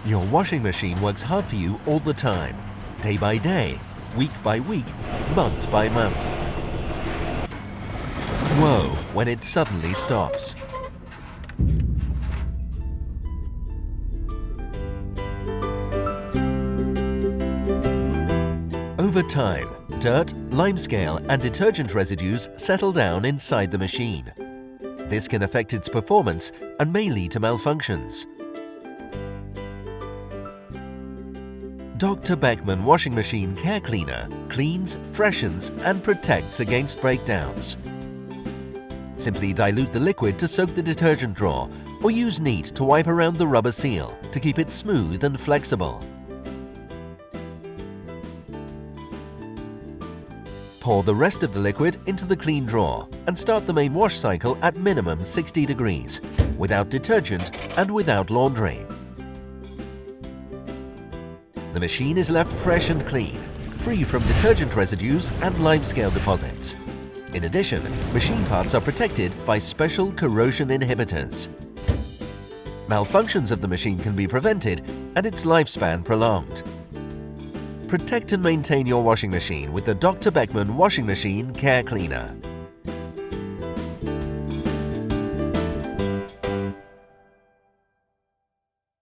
Your washing machine works hard for you all the time, day by day, week by week, month by month. Woe when it suddenly stops. Over time, dirt, limescale and detergent residues settle down inside the machine. This can affect its performance and may lead to malfunctions. Dr.Beckmann Washing Machine Care Cleaner cleans, freshens and protects against breakdowns. Simply dilute the liquid to soak the detergent drawer or use neat to wipe around the rubber seal to keep it smooth and flexible. Pour the rest of the liquid into the clean drawer and start the main wash cycle at minimum 60 degrees, without detergent and without laundry. The machine is left fresh and clean, free from detergent residues and limescale deposits. In addition, machine parts are protected by special corrosion inhibitors. Malfunctions of the machine can be prevented and its lifespan prolonged. Protect and maintain your washing machine with the Dr.Beckmann Washing Machine Care Cleaner.